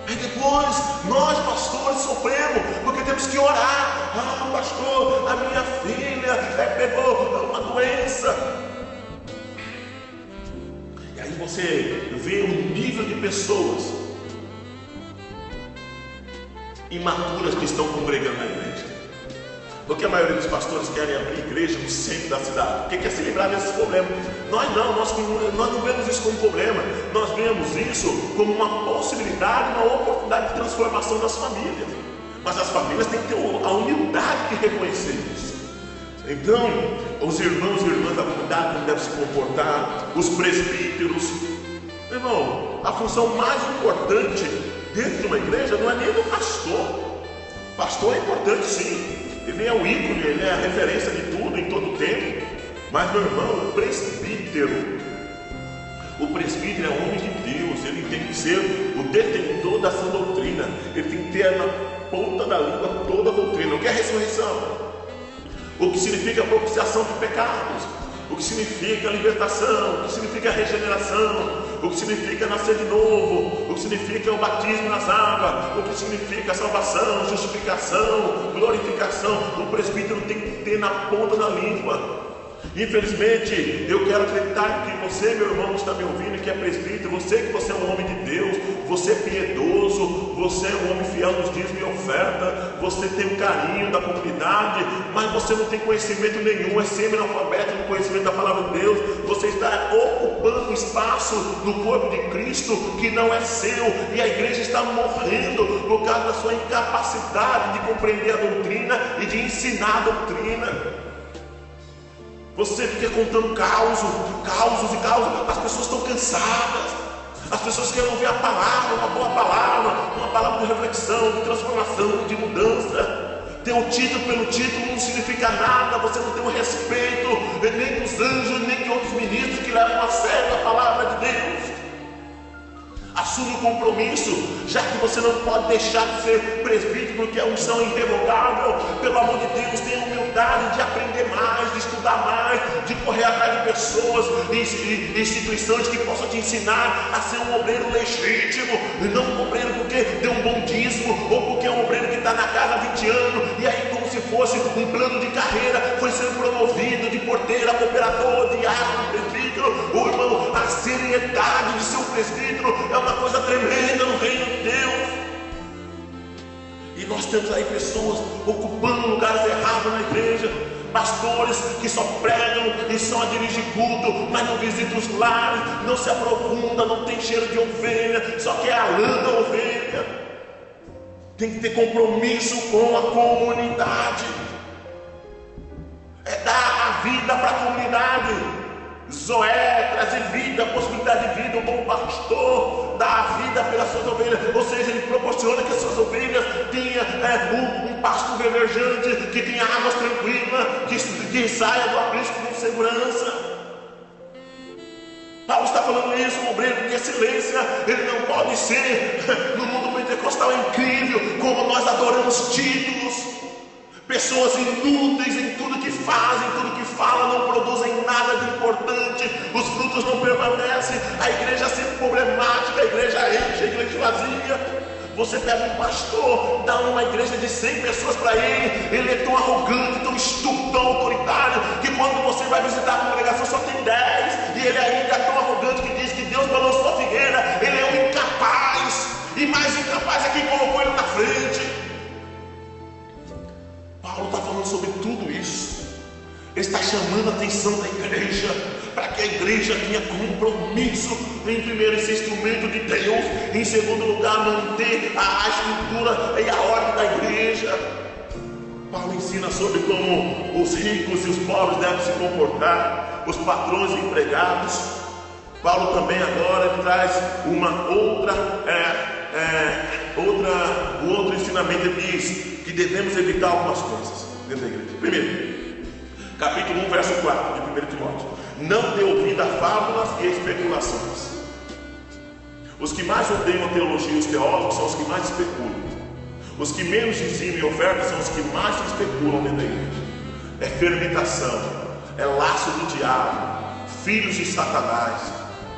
Aí depois, nós pastores sofremos, porque temos que orar. Pastor, a minha filha pegou doença. E aí você vê um nível de pessoas imaturas que estão congregando na igreja. Porque a maioria dos pastores querem abrir igreja no centro da cidade, porque quer se livrar desses problemas. Nós não vemos isso como problema, nós vemos isso como uma possibilidade, uma oportunidade de transformação das famílias. Mas as famílias têm que ter a humildade de reconhecer isso. Então, os irmãos e irmãs da comunidade como devem se comportar, os presbíteros. Irmão, a função mais importante dentro de uma igreja não é nem do pastor. Pastor é importante sim, ele é o ícone, ele é a referência de tudo em todo o tempo. Mas meu irmão, o presbítero é um homem de Deus, ele tem que ser o detentor da sã doutrina, ele tem que ter na ponta da língua toda a doutrina. O que é ressurreição? O que significa propiciação de pecados? O que significa libertação? O que significa regeneração? O que significa nascer de novo? O que significa o batismo nas águas? O que significa salvação, justificação, glorificação? O presbítero tem que ter na ponta da língua. Infelizmente, eu quero acreditar que você, meu irmão, que está me ouvindo, que é presbítero, você é um homem de Deus, você é piedoso, você é um homem fiel nos dízimos e oferta, você tem um carinho da comunidade, mas você não tem conhecimento nenhum, é semi-analfabeto no conhecimento da palavra de Deus. Você está ocupando um espaço no corpo de Cristo que não é seu, e a igreja está morrendo por causa da sua incapacidade de compreender a doutrina e de ensinar a doutrina. Você fica contando causos, as pessoas estão cansadas, as pessoas querem ouvir a palavra, uma boa palavra, uma palavra de reflexão, de transformação, de mudança. Ter o título pelo título não significa nada, você não tem o respeito nem dos anjos, nem de outros ministros que levam a sério a palavra de Deus. Assume o compromisso, já que você não pode deixar de ser presbítero, porque a unção é irrevogável. Pelo amor de Deus, tenha humildade de aprender mais, de estudar mais, de correr atrás de pessoas e instituições que possam te ensinar a ser um obreiro legítimo, e não um obreiro porque deu um bom dízimo, ou porque é um obreiro que está na casa há 20 anos, e aí como se fosse um plano de carreira, foi sendo promovido de porteiro a cooperador, diácono, presbítero. Ô irmão, a seriedade de ser um presbítero é uma coisa tremenda no reino de Deus. E nós temos aí pessoas ocupando lugares errados na igreja, pastores que só pregam e só dirigem culto, mas não visitam os lares, não se aprofunda, não tem cheiro de ovelha, só quer a lã da ovelha. Tem que ter compromisso com a comunidade, é dar a vida para a comunidade. Zoé, trazer vida, possibilidade de vida. O bom pastor dá a vida pelas suas ovelhas, ou seja, ele proporciona que as suas ovelhas tenham um pasto verdejante, que tenha águas tranquilas, que saia do aprisco com segurança. Paulo está falando isso, um obreiro de excelência, ele não pode ser. No mundo pentecostal é incrível como nós adoramos títulos. Pessoas inúteis em tudo que fazem, tudo que falam, não produzem nada de importante, os frutos não permanecem, a igreja é sempre problemática, a igreja enche, a igreja vazia. Você pega um pastor, dá uma igreja de 100 pessoas para ele é tão arrogante, tão estúpido, tão autoritário, que quando você vai visitar a congregação só tem 10, e ele ainda é tão arrogante que diz que Deus balançou a figueira, ele é um incapaz, e mais incapaz é quem colocou ele na frente. Paulo está falando sobre tudo isso. Ele está chamando a atenção da igreja, para que a igreja tenha compromisso, em primeiro, ser instrumento de Deus, em segundo lugar, manter a estrutura e a ordem da igreja. Paulo ensina sobre como os ricos e os pobres devem se comportar, os patrões e empregados. Paulo também agora ele traz uma outro ensinamento. Ele diz que devemos evitar algumas coisas dentro da igreja. Primeiro, capítulo 1, verso 4 de 1 Timóteo: não dê ouvido a fábulas e especulações. Os que mais odeiam a teologia e os teólogos são os que mais especulam. Os que menos dizimam e ofertam são os que mais se especulam dentro da igreja. É fermentação, é laço do diabo, filhos de Satanás,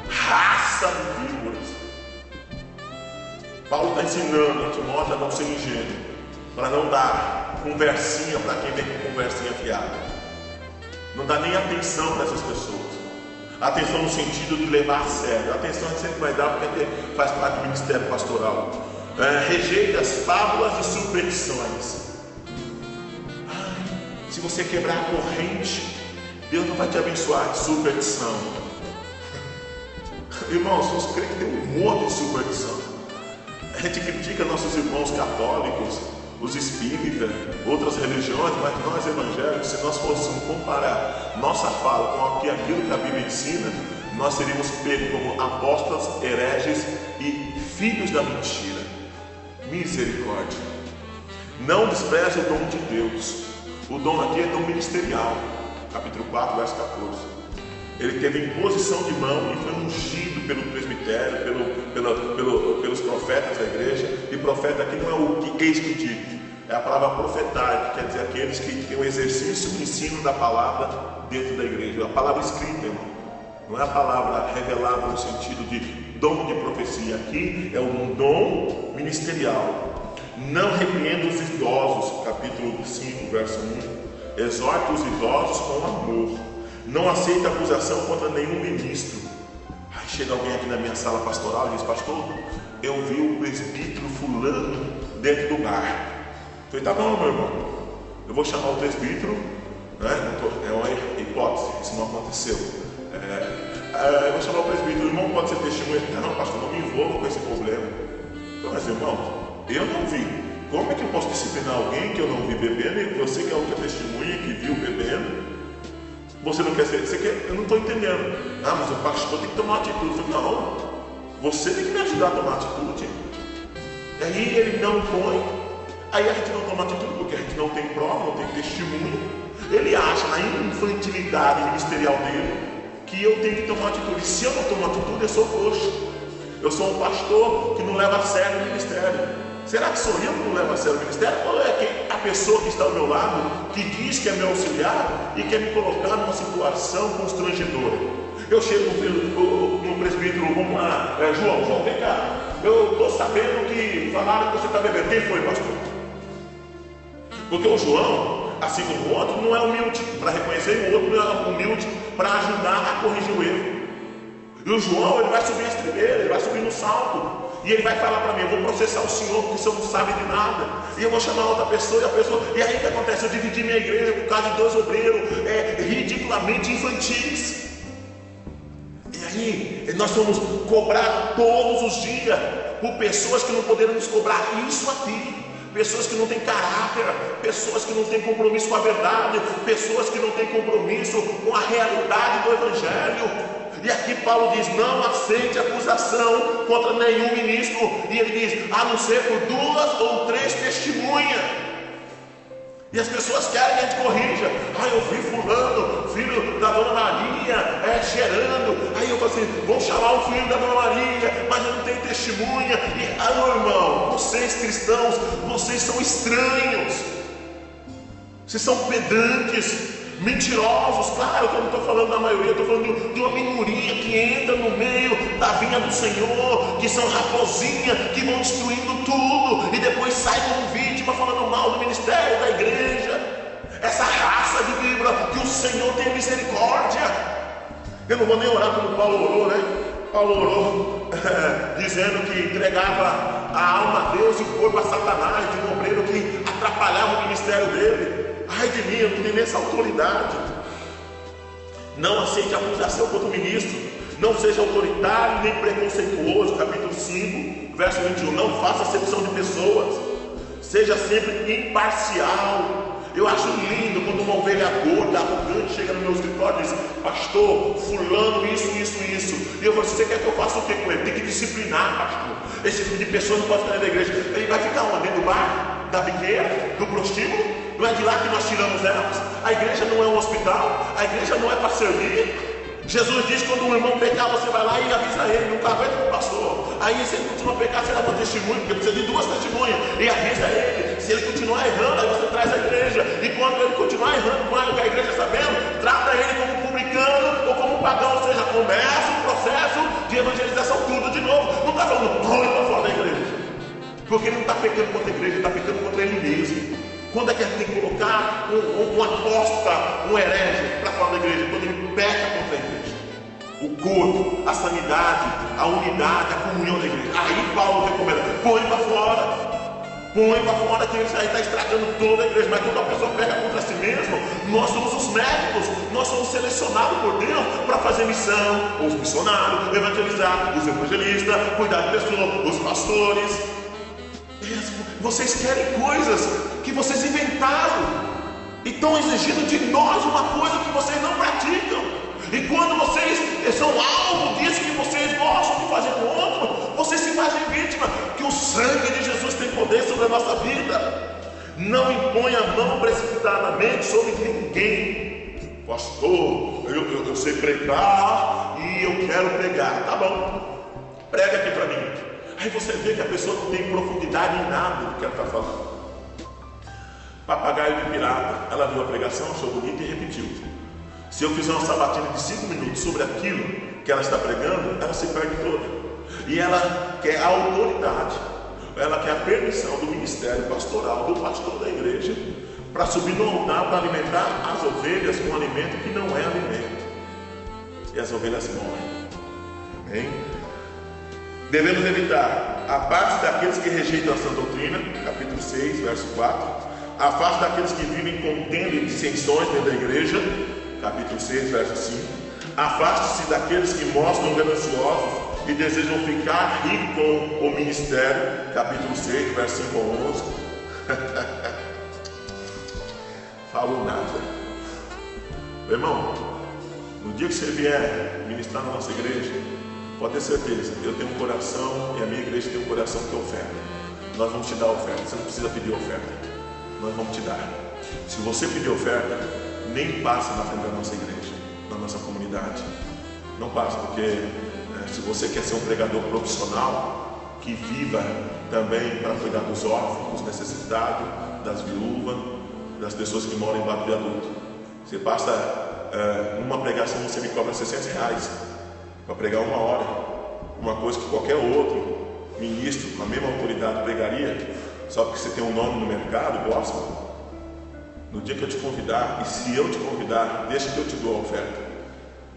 raça de víboras. Paulo está ensinando a Timóteo a não ser ingênuo, para não dar conversinha para quem vem com conversinha fiada. Não dá nem atenção para essas pessoas. Atenção no sentido de levar a sério. A atenção a gente sempre vai dar porque faz parte do ministério pastoral. Rejeita as fábulas e superstições. Se você quebrar a corrente, Deus não vai te abençoar. Superstição. Irmãos, os crentes têm um monte de superstição. A gente critica nossos irmãos católicos, os espíritas, outras religiões, mas nós evangélicos, se nós fôssemos comparar nossa fala com aquilo que a Bíblia ensina, nós seríamos pegos como apóstolos, hereges e filhos da mentira. Misericórdia. Não despreze o dom de Deus. O dom aqui é dom ministerial. Capítulo 4, verso 14. Ele teve imposição de mão e foi ungido pelo presbitério, pelos profetas da igreja. E profeta aqui não é o que eis que digo, é a palavra profetar, que quer dizer aqueles que têm o exercício do ensino da palavra dentro da igreja. A palavra escrita, irmão, não é a palavra revelada no sentido de dom de profecia. Aqui é um dom ministerial. Não repreenda os idosos, capítulo 5, verso 1. Exorta os idosos com amor. Não aceita acusação contra nenhum ministro. Aí chega alguém aqui na minha sala pastoral e diz: pastor, eu vi o presbítero fulano dentro do bar. Eu falei: tá bom, meu irmão, eu vou chamar o presbítero, né? É uma hipótese, isso não aconteceu. Eu vou chamar o presbítero: o irmão pode ser testemunha? Não, pastor, não me envolva com esse problema. Mas, irmão, eu não vi. Como é que eu posso disciplinar alguém que eu não vi bebendo e você que é a única testemunha que viu bebendo? Você não quer ser? Você quer? Eu não estou entendendo. Ah, mas o pastor tem que tomar atitude. Eu falei: não, você tem que me ajudar a tomar atitude. E aí ele não põe. Aí a gente não toma atitude porque a gente não tem prova, não tem testemunho. Ele acha na infantilidade ministerial dele que eu tenho que tomar atitude. E se eu não tomo atitude, eu sou frouxo. Eu sou um pastor que não leva a sério o ministério. Será que sou eu que não levo a sério o ministério? Ou é a pessoa que está ao meu lado, que diz que é meu auxiliar e quer me colocar numa situação constrangedora? Eu chego no presbítero: vamos lá, João, vem cá. Eu estou sabendo que falaram que você está bebendo. Quem foi, pastor? Porque o João, assim como o outro, não é humilde para reconhecer, e o outro não é humilde para ajudar a corrigir o erro. E o João, ele vai subir a estribeira, ele vai subir no salto. E ele vai falar para mim: eu vou processar o senhor porque o senhor não sabe de nada. E eu vou chamar outra pessoa e aí o que acontece? Eu dividi minha igreja por causa de 2 obreiros ridiculamente infantis. E aí nós somos cobrados todos os dias por pessoas que não poderão nos cobrar isso aqui. Pessoas que não têm caráter, pessoas que não têm compromisso com a verdade, pessoas que não têm compromisso com a realidade do Evangelho. E aqui Paulo diz: não aceite acusação contra nenhum ministro. E ele diz: a não ser por 2 ou 3 testemunhas. E as pessoas querem que a gente corrija. Eu vi fulano, filho da Dona Maria, cheirando. Aí eu falo assim: vamos chamar o filho da Dona Maria, mas eu não tenho testemunha. E, meu irmão, vocês cristãos, vocês são estranhos. Vocês são pedantes, mentirosos. Claro que eu não estou falando da maioria, eu estou falando de uma minoria que entra no meio da vinha do Senhor, que são raposinha, que vão destruindo tudo e depois sai como vítima falando mal do ministério, da igreja. Essa raça de vibra, que o Senhor tenha misericórdia. Eu não vou nem orar como Paulo orou, né? Paulo orou dizendo que entregava a alma a Deus e o corpo a Satanás, de um obreiro que atrapalhava o ministério dele. Ai de mim, eu não tenho essa autoridade. Não aceite acusação contra o ministro. Não seja autoritário nem preconceituoso. Capítulo 5, verso 21. Não faça acepção de pessoas. Seja sempre imparcial. Eu acho lindo quando uma ovelha gorda, arrogante, chega no meu escritório e diz: pastor, fulano, isso. E eu falo: você quer que eu faça o que com ele? Tem que disciplinar, pastor. Esse tipo de pessoa não pode ficar dentro da igreja. Ele vai ficar onde? Dentro do bar? Da biqueira? Do prostíbulo? Não é de lá que nós tiramos elas? A igreja não é um hospital? A igreja não é para servir? Jesus diz: quando um irmão pecar, você vai lá e avisa ele, nunca aguenta com o pastor. Aí se ele continua a pecar, você dá um testemunho, porque precisa de 2 testemunhas, e avisa ele. Se ele continuar errando, aí você traz a igreja. E quando ele continuar errando, com a igreja sabendo, trata ele como publicano ou como pagão. Ou seja, começa o processo de evangelização tudo de novo. Não está falando põe para fora da igreja, porque ele não está pecando contra a igreja, ele está pecando contra ele mesmo. Quando é que a gente tem que colocar um apóstata, um herege para falar da igreja? Quando ele peca contra a igreja. O corpo, a sanidade, a unidade, a comunhão da igreja. Aí Paulo recomenda, põe para fora. Põe para fora, que isso aí está estragando toda a igreja. Mas quando a pessoa peca contra si mesmo, nós somos os médicos, nós somos selecionados por Deus para fazer missão, os missionários, evangelizar, os evangelistas, cuidar de pessoas, os pastores. Vocês querem coisas que vocês inventaram e estão exigindo de nós uma coisa que vocês não praticam. E quando vocês são alvo disso que vocês gostam de fazer com o outro, vocês se fazem vítima. Que o sangue de Jesus tem poder sobre a nossa vida. Não impõe a mão precipitadamente sobre ninguém. Pastor, eu sei pregar e eu quero pregar. Tá bom, prega aqui para mim. Aí você vê que a pessoa não tem profundidade em nada do que ela está falando. Papagaio de pirata. Ela viu a pregação, achou bonita e repetiu. Se eu fizer uma sabatina de 5 minutos sobre aquilo que ela está pregando, ela se perde toda. E ela quer a autoridade, ela quer a permissão do ministério pastoral, do pastor da igreja, para subir no altar, para alimentar as ovelhas com um alimento que não é alimento. E as ovelhas morrem. Amém? Devemos evitar a parte daqueles que rejeitam a sã doutrina, capítulo 6, verso 4. A parte daqueles que vivem contendo e dissensões dentro da igreja, capítulo 6, verso 5. Afaste-se daqueles que mostram gananciosos e desejam ficar ricos com o ministério, capítulo 6, verso 5 ao 11. Falou nada. Meu irmão, no dia que você vier ministrar na nossa igreja, pode ter certeza, eu tenho um coração e a minha igreja tem um coração que oferta. Nós vamos te dar oferta, você não precisa pedir oferta, nós vamos te dar. Se você pedir oferta, nem passa na frente da nossa igreja, da nossa comunidade. Não passa, porque se você quer ser um pregador profissional, que viva também para cuidar dos órfãos, dos necessitados, das viúvas, das pessoas que moram embaixo de adulto. Você passa uma pregação, você me cobra R$600 para pregar 1 hora, uma coisa que qualquer outro ministro com a mesma autoridade pregaria, só porque você tem um nome no mercado, gospel. No dia que eu te convidar, e se eu te convidar, deixa que eu te dou a oferta.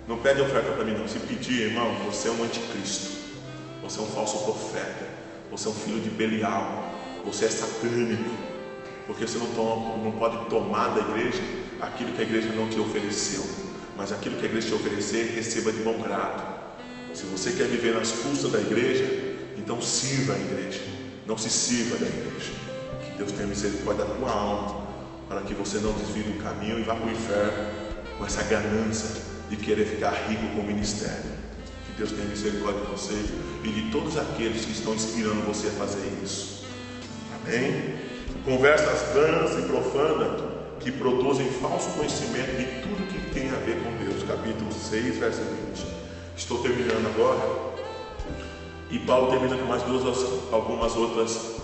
Não pede oferta para mim não. Se pedir, irmão, você é um anticristo, você é um falso profeta, você é um filho de Belial, você é satânico, porque você não pode tomar da igreja aquilo que a igreja não te ofereceu, mas aquilo que a igreja te oferecer, receba de bom grado. Se você quer viver nas custas da igreja, então sirva a igreja, não se sirva da igreja. Que Deus tenha misericórdia da tua alma, para que você não desvie do caminho e vá para o inferno com essa ganância de querer ficar rico com o ministério. Que Deus tenha misericórdia de você e de todos aqueles que estão inspirando você a fazer isso. Amém? Conversas vãs e profanas que produzem falso conhecimento de tudo que tem a ver com Deus. Capítulo 6, verso 20. Estou terminando agora. E Paulo termina com mais algumas outras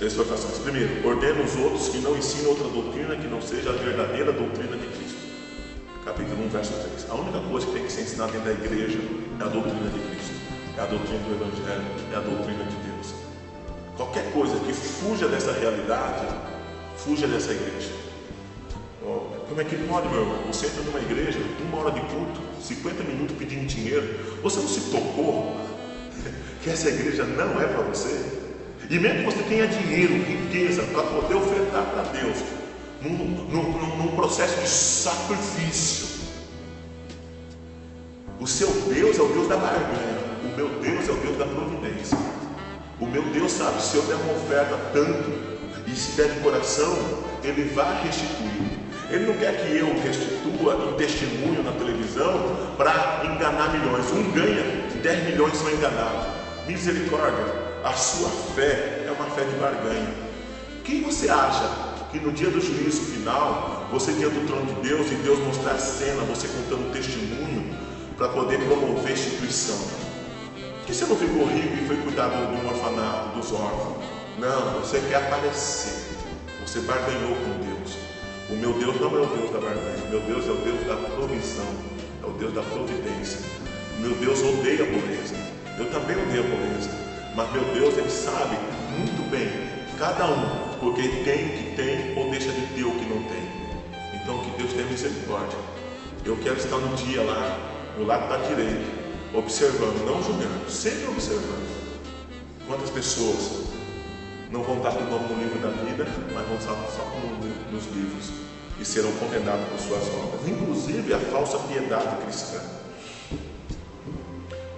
exortações. Primeiro, ordena os outros que não ensinam outra doutrina que não seja a verdadeira doutrina de Cristo. Capítulo 1, verso 3. A única coisa que tem que ser ensinada dentro da igreja é a doutrina de Cristo, é a doutrina do Evangelho, é a doutrina de Deus. Qualquer coisa que fuja dessa realidade, fuja dessa igreja. Como é que pode, meu irmão? Você entra numa igreja, 1 hora de culto, 50 minutos pedindo dinheiro. Você não se tocou que essa igreja não é para você? E mesmo que você tenha dinheiro, riqueza, para poder ofertar para Deus, num processo de sacrifício, o seu Deus é o Deus da barganha, o meu Deus é o Deus da providência. O meu Deus sabe, se eu der uma oferta tanto, e se der de coração, Ele vai restituir. Ele não quer que eu restitua em testemunho na televisão para enganar milhões. Um ganha, 10 milhões são enganados. Misericórdia. A sua fé é uma fé de barganha. Quem você acha que no dia do juízo final, você diante do trono de Deus e Deus mostrar a cena, você contando testemunho para poder promover instituição? Por que você não ficou rico e foi cuidar do orfanato, dos órfãos? Não, você quer aparecer. Você barganhou com Deus. O meu Deus não é o Deus da barganha. O meu Deus é o Deus da provisão, é o Deus da providência. O meu Deus odeia a pobreza. Eu também odeio a pobreza. Mas meu Deus, Ele sabe muito bem, cada um, porque tem o que tem ou deixa de ter o que não tem. Então que Deus tenha misericórdia Eu quero estar no dia lá, do lado da direita, observando, não julgando, sempre observando. Quantas pessoas não vão estar com o nome no livro da vida, mas vão estar só com o nome nos livros e serão condenados por suas obras, inclusive a falsa piedade cristã.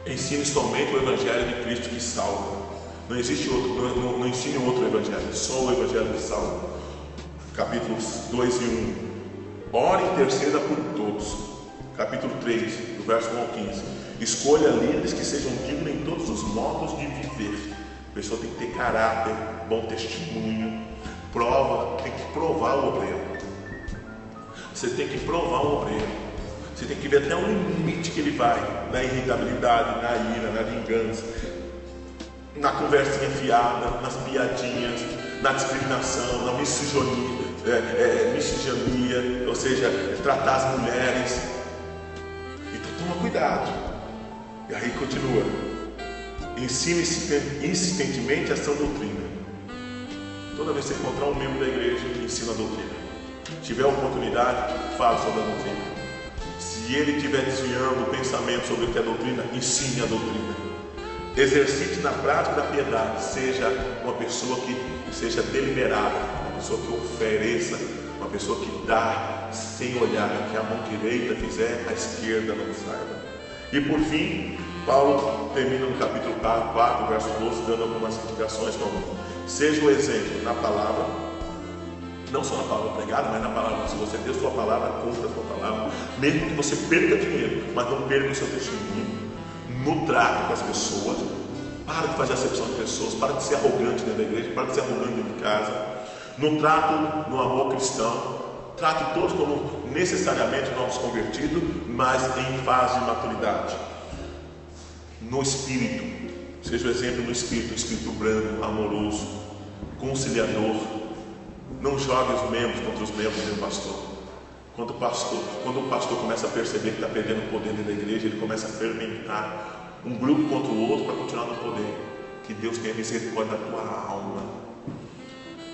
Ensine somente o Evangelho de Cristo que salva. Não existe outro, não ensine outro Evangelho, só o Evangelho que salva. Capítulos 2 e 1. Ore e interceda por todos. Capítulo 3, do verso 1 ao 15. Escolha líderes que sejam dignos em todos os modos de viver. A pessoa tem que ter caráter, bom testemunho, tem que provar o obreiro. Você tem que provar o obreiro. Você tem que ver até o limite que ele vai, na irritabilidade, na ira, na vingança, na conversinha fiada, nas piadinhas, na discriminação, na misoginia, ou seja, tratar as mulheres. Então toma cuidado. E aí continua. Ensine insistentemente a sã doutrina. Toda vez que você encontrar um membro da igreja, ensina a doutrina. Se tiver oportunidade, fale sobre a doutrina. Se ele estiver desviando o pensamento sobre o que é doutrina, ensine a doutrina. Exercite na prática da piedade. Seja uma pessoa que seja deliberada, uma pessoa que ofereça, uma pessoa que dá sem olhar, que a mão direita fizer, a esquerda não saiba. E por fim, Paulo termina no capítulo 4, verso 12, dando algumas indicações como: seja o exemplo na palavra, não só na palavra pregada, mas na palavra. Se você tem a sua palavra, cumpra a sua palavra, mesmo que você perca dinheiro, mas não perca o seu testemunho. No trato com as pessoas, para de fazer acepção de pessoas, para de ser arrogante dentro da igreja, para de ser arrogante dentro de casa. No trato, no amor cristão, trate todos como necessariamente novos convertidos, mas em fase de maturidade. No espírito, seja o exemplo no espírito, espírito brando, amoroso, conciliador. Não jogue os membros contra os membros do pastor. Quando o pastor começa a perceber que está perdendo o poder dentro da igreja, ele começa a fermentar um grupo contra o outro para continuar no poder. Que Deus tenha misericórdia da tua alma.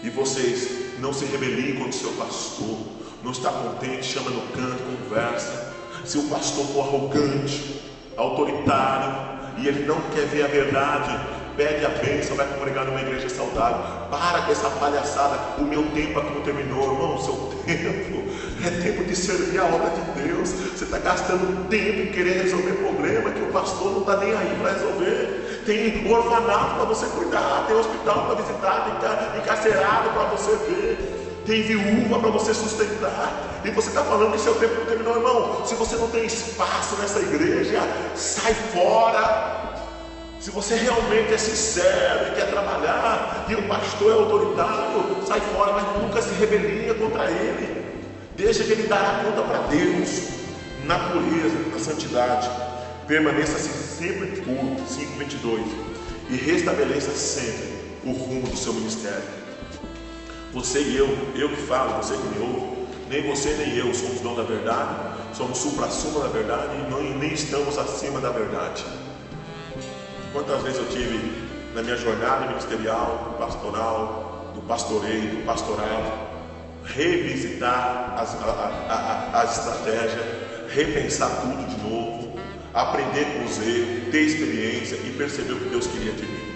E vocês não se rebeliem contra o seu pastor. Não está contente, chama no canto, conversa. Se o pastor for arrogante, autoritário, e ele não quer ver a verdade, pede a bênção, vai congregar numa igreja saudável. Para com essa palhaçada. O meu tempo aqui não terminou, irmão. O seu tempo é tempo de servir a obra de Deus. Você está gastando tempo em querer resolver problema que o pastor não está nem aí para resolver. Tem orfanato para você cuidar, tem hospital para visitar, tem encarcerado para você ver, tem viúva para você sustentar. E você está falando que seu tempo não terminou, irmão. Se você não tem espaço nessa igreja, sai fora. Se você realmente é sincero e quer trabalhar, e o pastor é autoritário, sai fora, mas nunca se rebelia contra ele. Deixa que ele dará conta para Deus, na pureza, na santidade. Permaneça-se sempre puro, 5:22, e restabeleça sempre o rumo do seu ministério. Você e eu que falo, você que me ouve, nem você nem eu somos donos da verdade, somos supra-sumo da verdade e nem estamos acima da verdade. Quantas vezes eu tive na minha jornada ministerial, pastoral, do pastoreio, do pastorado, revisitar a estratégia, repensar tudo de novo, aprender com os erros, ter experiência e perceber o que Deus queria de mim.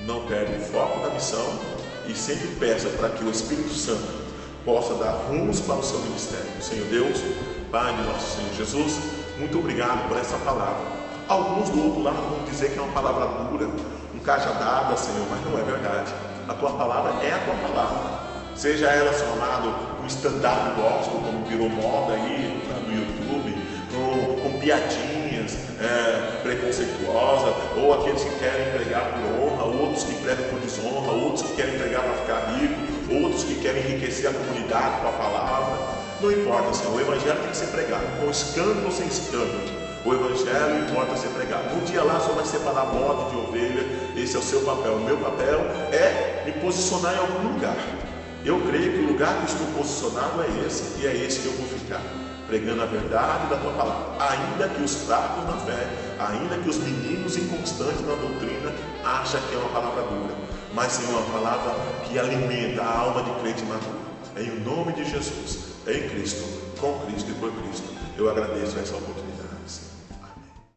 Não perde o foco da missão e sempre peça para que o Espírito Santo possa dar rumos para o seu ministério. Senhor Deus, Pai de nosso Senhor Jesus, muito obrigado por essa palavra. Alguns do outro lado vão dizer que é uma palavra dura, um cajadada, Senhor, mas não é verdade. A tua palavra é a tua palavra. Seja ela chamada um stand-up gospel, como virou moda aí no YouTube, com piadinhas preconceituosas, ou aqueles que querem pregar por honra, outros que pregam por desonra, outros que querem pregar para ficar rico, outros que querem enriquecer a comunidade com a palavra. Não importa, Senhor, o Evangelho tem que ser pregado, com escândalo ou sem escândalo. O Evangelho importa ser pregado. Um dia lá só vai separar bode de ovelha. Esse é o seu papel. O meu papel é me posicionar em algum lugar. Eu creio que o lugar que estou posicionado é esse, e é esse que eu vou ficar, pregando a verdade da tua palavra. Ainda que os fracos na fé, ainda que os meninos inconstantes na doutrina achem que é uma palavra dura, mas sim uma palavra que alimenta a alma de crente maduro. Em nome de Jesus, em Cristo. com Cristo e por Cristo. Eu agradeço essa oportunidade.